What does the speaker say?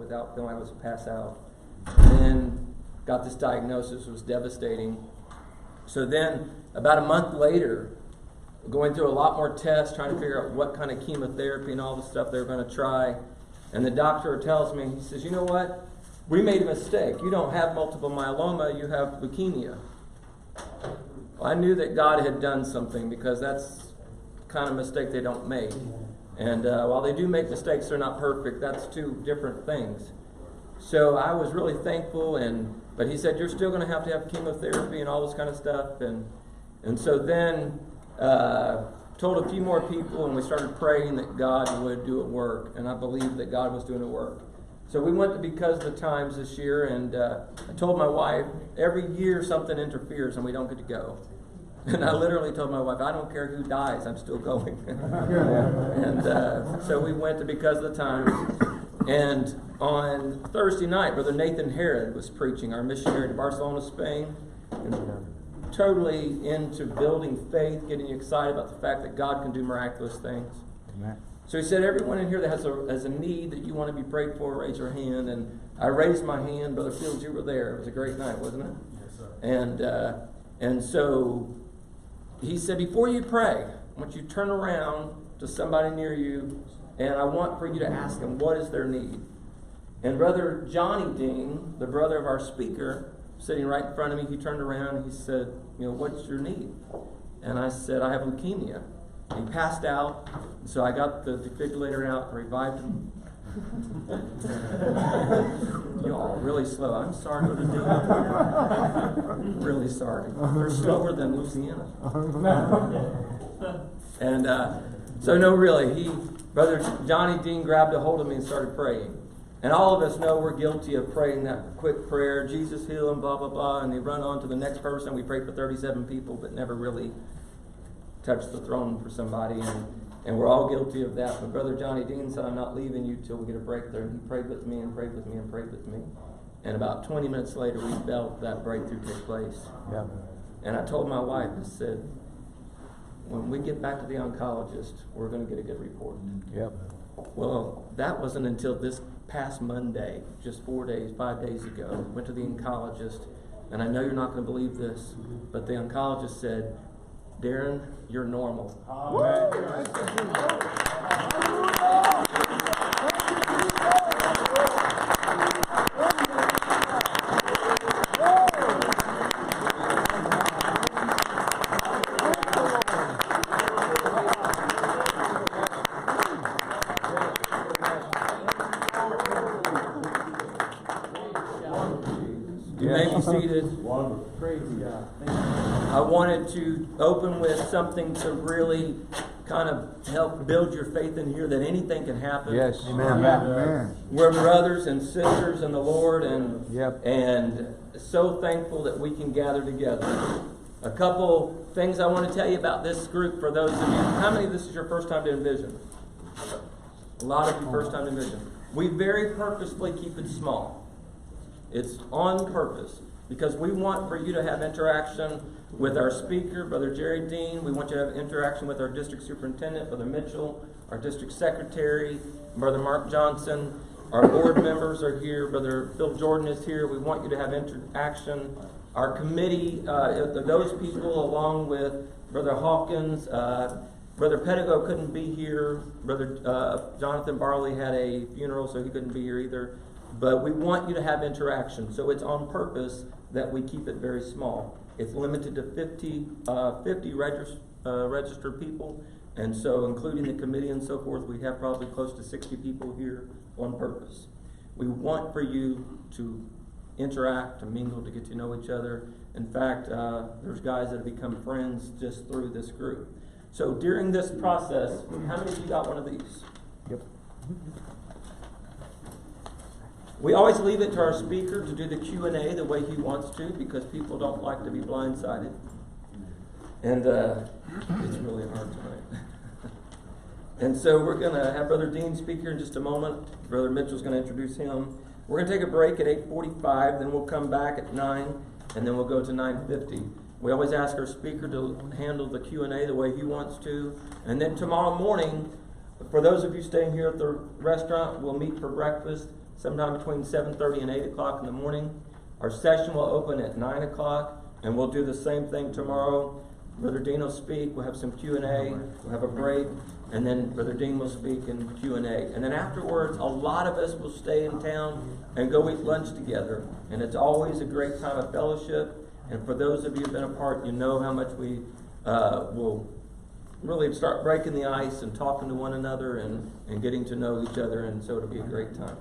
without feeling I was pass out. And then got this diagnosis. It was devastating. So then about a month later, going through a lot more tests, trying to figure out what kind of chemotherapy and all the stuff they were going to try. And the doctor tells me, he says, you know what? We made a mistake. You don't have multiple myeloma, you have leukemia. Well, I knew that God had done something, because that's the kind of mistake they don't make. And while they do make mistakes, they're not perfect. That's two different things. So I was really thankful, but he said, you're still going to have chemotherapy and all this kind of stuff. And so then told a few more people, and we started praying that God would do a work. And I believed that God was doing a work. So we went to Because of the Times this year, and I told my wife, every year something interferes and we don't get to go. And I literally told my wife, I don't care who dies, I'm still going. And so we went to Because of the Times. And on Thursday night, Brother Nathan Herod was preaching, our missionary to Barcelona, Spain. And totally into building faith, getting excited about the fact that God can do miraculous things. Amen. So he said, everyone in here that has a need that you want to be prayed for, raise your hand. And I raised my hand. Brother Fields, you were there. It was a great night, wasn't it? Yes, sir. And so he said, before you pray, I want you to turn around to somebody near you, and I want for you to ask them, what is their need? And Brother Johnny Dean, the brother of our speaker, sitting right in front of me, he turned around and he said, what's your need? And I said, I have leukemia. He passed out, so I got the defibrillator out and revived him. Y'all are really slow. I'm sorry for the deal. Really sorry. They're slower than Louisiana. And so no, really, Brother Johnny Dean grabbed a hold of me and started praying. And all of us know we're guilty of praying that quick prayer, Jesus heal him, blah, blah, blah, and they run on to the next person. We pray for 37 people, but never really touch the throne for somebody, and we're all guilty of that. But Brother Johnny Dean said, I'm not leaving you till we get a breakthrough. And he prayed with me and prayed with me and prayed with me. And about 20 minutes later, we felt that breakthrough take place. Yeah. And I told my wife, I said, when we get back to the oncologist, we're going to get a good report. Yep. Well, that wasn't until this past Monday, just 5 days ago. Went to the oncologist, and I know you're not going to believe this, but the oncologist said, Darrin, you're normal. You may be seated. Praise God. I wanted to open with something to really kind of help build your faith in here that anything can happen. Yes, amen. We're brothers and sisters in the Lord, and so thankful that we can gather together. A couple things I want to tell you about this group for those of you. How many of this is your first time to Envision? A lot of you first time to Envision. We very purposefully keep it small. It's on purpose because we want for you to have interaction with our speaker, Brother Jerry Dean. We want you to have interaction with our district superintendent, Brother Mitchell, our district secretary, Brother Mark Johnson. Our board members are here. Brother Phil Jordan is here. We want you to have interaction. Our committee, those people along with Brother Hawkins, Brother Pedigo couldn't be here. Brother Jonathan Barley had a funeral, so he couldn't be here either. But we want you to have interaction. So it's on purpose that we keep it very small. It's limited to 50 registered people. And so including the committee and so forth, we have probably close to 60 people here on purpose. We want for you to interact, to mingle, to get to know each other. In fact, there's guys that have become friends just through this group. So during this process, how many of you got one of these? Yep. We always leave it to our speaker to do the Q&A the way he wants to because people don't like to be blindsided. And it's really hard tonight. And so we're going to have Brother Dean speak here in just a moment. Brother Mitchell's going to introduce him. We're going to take a break at 8:45, then we'll come back at 9, and then we'll go to 9:50. We always ask our speaker to handle the Q&A the way he wants to. And then tomorrow morning, for those of you staying here at the restaurant, we'll meet for breakfast. sometime between 7:30 and 8 o'clock in the morning. Our session will open at 9 o'clock, and we'll do the same thing tomorrow. Brother Dean will speak, we'll have some Q&A, we'll have a break, and then Brother Dean will speak in Q&A. And then afterwards, a lot of us will stay in town and go eat lunch together. And it's always a great time of fellowship. And for those of you who've been a part, you know how much we will really start breaking the ice and talking to one another and getting to know each other. And so it'll be a great time.